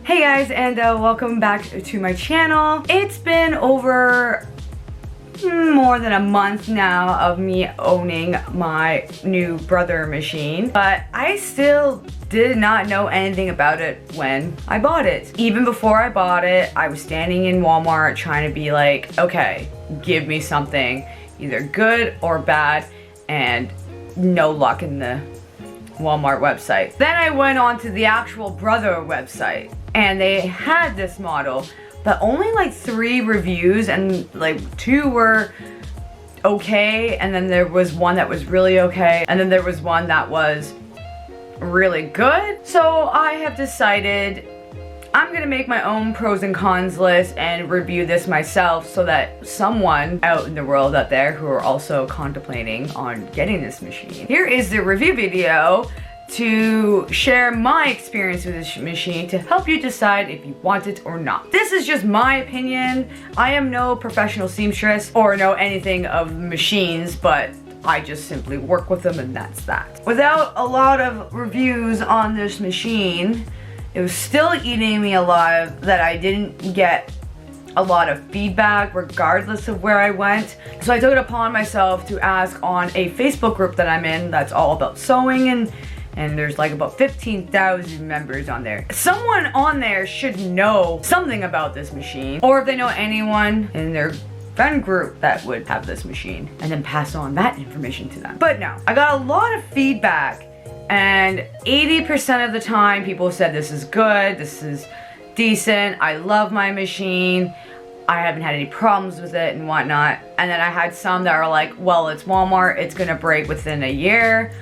Hey guys, and welcome back to my channel. It's been over more than a month now of me owning my new brother machine, but I still did not know anything about it when I bought it. Even before I bought it, I was standing in Walmart trying to be like, okay, give me something either good or bad, and no luck in the Walmart website. Then I went on to the actual brother website and they had this model, but only like 3 reviews, and like 2 were okay, and then there was one that was really okay, and then there was one that was really good. So I have decided I'm gonna make my own pros and cons list and review this myself so that someone out in the world out there who are also contemplating on getting this machine. Here is the review video to share my experience with this machine to help you decide if you want it or not. This is just my opinion. I am no professional seamstress or know anything of machines, but I just simply work with them and that's that. Without a lot of reviews on this machine, it was still eating me alive that I didn't get a lot of feedback regardless of where I went. So I took it upon myself to ask on a Facebook group that I'm in that's all about sewing, and there's like about 15,000 members on there. Someone on there should know something about this machine, or if they know anyone in their friend group that would have this machine, and then pass on that information to them. But no, I got a lot of feedback, and 80% of the time people said this is good, this is decent, I love my machine, I haven't had any problems with it and whatnot. And then I had some that are like, well, it's Walmart, it's gonna break within a year.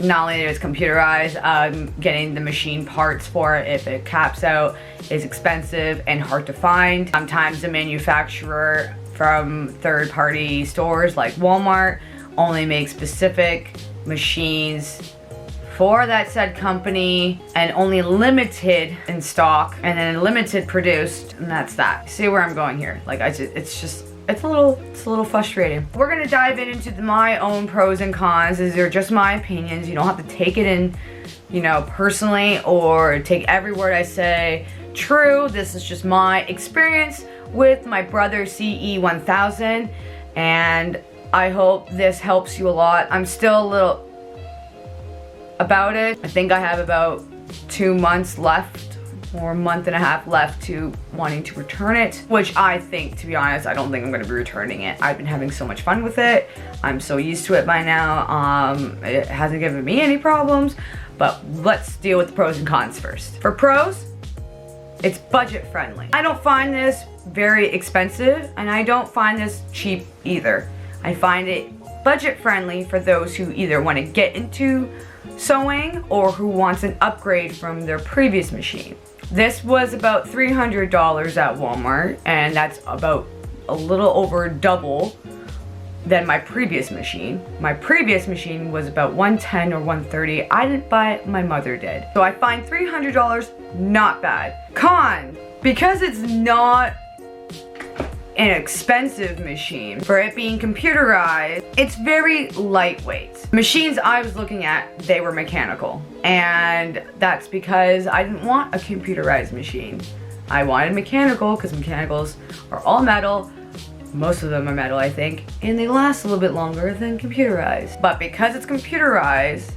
Not only is it computerized, getting the machine parts for it if it caps out is expensive and hard to find. Sometimes the manufacturer from third-party stores like Walmart only makes specific machines for that said company and only limited in stock and then limited produced, and that's that. See where I'm going here? Like it's a little frustrating. We're gonna dive into my own pros and cons. These are just my opinions. You don't have to take it in, you know, personally, or take every word I say true. This is just my experience with my brother CE1000, and I hope this helps you a lot. I'm still a little about it. I think I have about 2 months left, or a month and a half left to wanting to return it, which I think, to be honest, I don't think I'm gonna be returning it. I've been having so much fun with it. I'm so used to it by now. It hasn't given me any problems, but let's deal with the pros and cons first. For pros, it's budget friendly. I don't find this very expensive, and I don't find this cheap either. I find it budget friendly for those who either want to get into sewing or who wants an upgrade from their previous machine. This was about $300 at Walmart, and that's about a little over double than my previous machine. My previous machine was about $110 or $130. I didn't buy it, my mother did. So I find $300 not bad. Con, because it's not an expensive machine, for it being computerized, it's very lightweight. Machines I was looking at, they were mechanical, and that's because I didn't want a computerized machine. I wanted mechanical because mechanicals are all metal. Most of them are metal, I think, and they last a little bit longer than computerized. But because it's computerized,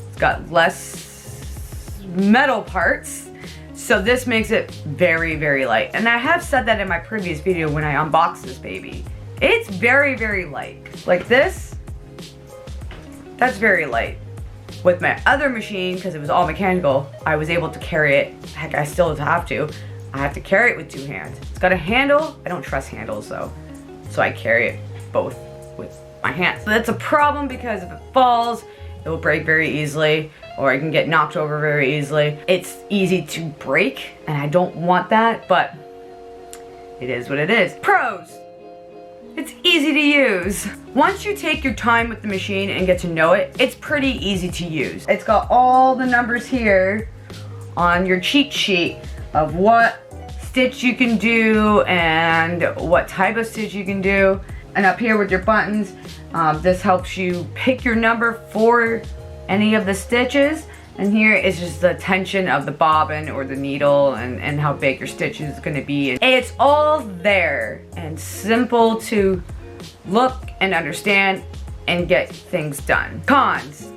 it's got less metal parts, so this makes it very, very light. And I have said that in my previous video when I unboxed this baby. It's very, very light. Like this, that's very light. With my other machine, because it was all mechanical, I was able to carry it. Heck, I still have to. I have to carry it with 2 hands. It's got a handle. I don't trust handles though, so I carry it both with my hands. So that's a problem because if it falls, it will break very easily, or I can get knocked over very easily. It's easy to break, and I don't want that, but it is what it is. Pros. It's easy to use. Once you take your time with the machine and get to know it, it's pretty easy to use. It's got all the numbers here on your cheat sheet of what stitch you can do and what type of stitch you can do. And up here with your buttons, this helps you pick your number for any of the stitches And here is just the tension of the bobbin or the needle and how big your stitch is gonna be. And it's all there and simple to look and understand and get things done. Cons.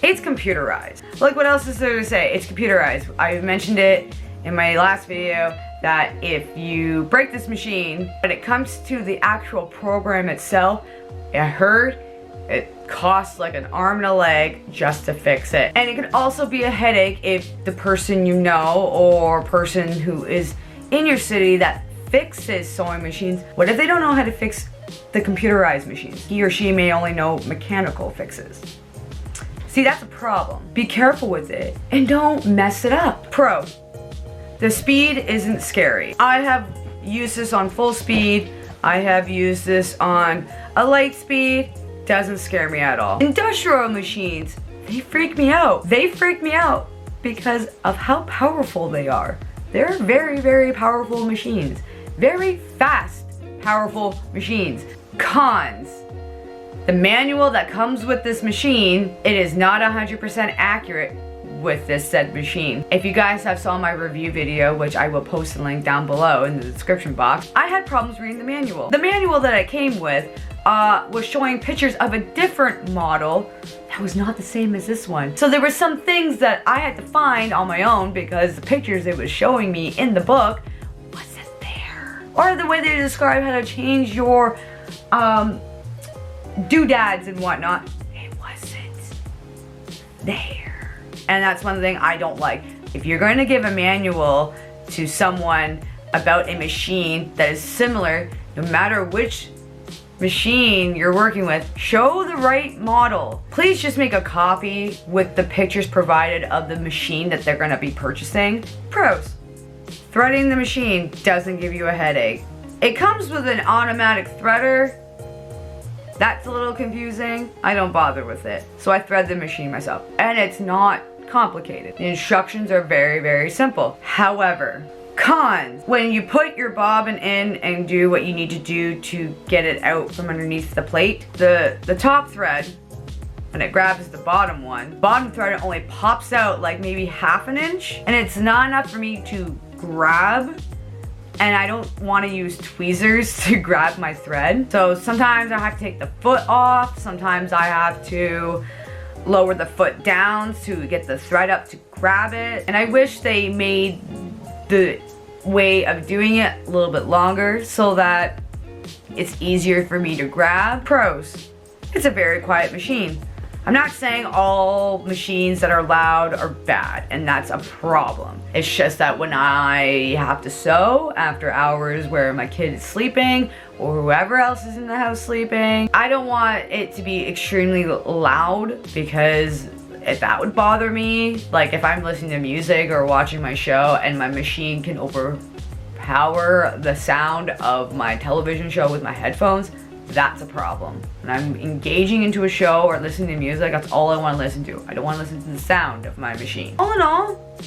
It's computerized. Like, what else is there to say? It's computerized. I mentioned it in my last video that if you break this machine, when it comes to the actual program itself, I heard it costs like an arm and a leg just to fix it. And it can also be a headache if the person you know or person who is in your city that fixes sewing machines, what if they don't know how to fix the computerized machines? He or she may only know mechanical fixes. See, that's a problem. Be careful with it and don't mess it up. Pro, the speed isn't scary. I have used this on full speed. I have used this on a light speed. Doesn't scare me at all. Industrial machines, they freak me out. They freak me out because of how powerful they are. They're very, very powerful machines. Very fast, powerful machines. Cons. The manual that comes with this machine, it is not 100% accurate with this said machine. If you guys have saw my review video, which I will post a link down below in the description box, I had problems reading the manual. The manual that I came with was showing pictures of a different model that was not the same as this one. So there were some things that I had to find on my own because the pictures it was showing me in the book wasn't there. Or the way they describe how to change your doodads and whatnot, it wasn't there. And that's one thing I don't like. If you're going to give a manual to someone about a machine that is similar, no matter which machine you're working with, show the right model. Please just make a copy with the pictures provided of the machine that they're gonna be purchasing. Pros. Threading the machine doesn't give you a headache. It comes with an automatic threader. That's a little confusing. I don't bother with it. So I thread the machine myself. And it's not complicated. The instructions are very, very simple. However, cons. When you put your bobbin in and do what you need to do to get it out from underneath the plate, the top thread, when it grabs the bottom one, bottom thread only pops out like maybe half an inch, and it's not enough for me to grab, and I don't want to use tweezers to grab my thread. So sometimes I have to take the foot off, sometimes I have to lower the foot down to get the thread up to grab it, and I wish they made the way of doing it a little bit longer so that it's easier for me to grab. Pros. It's a very quiet machine. I'm not saying all machines that are loud are bad, and that's a problem. It's just that when I have to sew after hours where my kid is sleeping or whoever else is in the house sleeping, I don't want it to be extremely loud because if that would bother me, like if I'm listening to music or watching my show and my machine can overpower the sound of my television show with my headphones, that's a problem. When I'm engaging into a show or listening to music, that's all I want to listen to. I don't want to listen to the sound of my machine. All in all,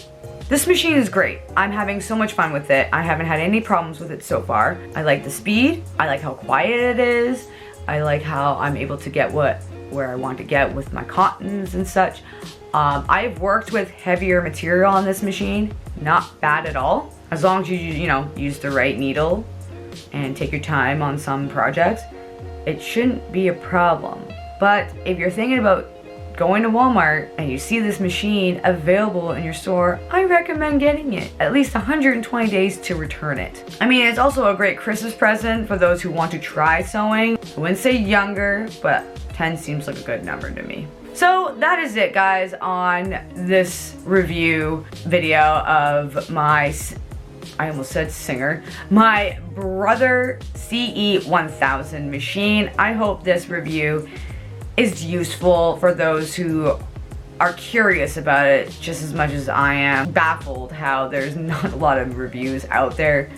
this machine is great. I'm having so much fun with it. I haven't had any problems with it so far. I like the speed. I like how quiet it is. I like how I'm able to get where I want to get with my cottons and such. I've worked with heavier material on this machine. Not bad at all. As long as you use the right needle and take your time on some projects, it shouldn't be a problem. But if you're thinking about going to Walmart and you see this machine available in your store, I recommend getting it. At least 120 days to return it. I mean, it's also a great Christmas present for those who want to try sewing. I wouldn't say younger, but 10 seems like a good number to me. So that is it, guys, on this review video of my, I almost said singer, my Brother CE1000 machine. I hope this review is useful for those who are curious about it just as much as I am. Baffled how there's not a lot of reviews out there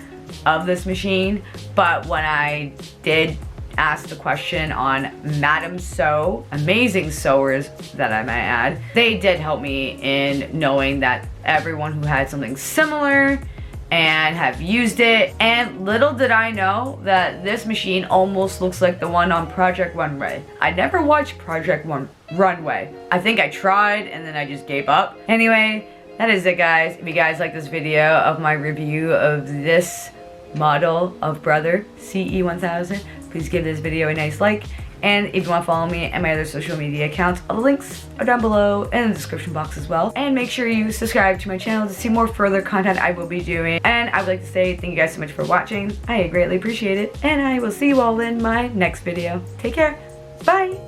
of this machine, but when I did ask the question on Madam Sew, amazing sewers that I might add, they did help me in knowing that everyone who had something similar and have used it, and little did I know that this machine almost looks like the one on Project Runway. I never watched Project Runway. I think I tried and then I just gave up. Anyway, that is it, guys. If you guys like this video of my review of this model of Brother CE1000, please give this video a nice like. And if you want to follow me and my other social media accounts, all the links are down below in the description box as well. And make sure you subscribe to my channel to see more further content I will be doing. And I would like to say thank you guys so much for watching. I greatly appreciate it. And I will see you all in my next video. Take care. Bye.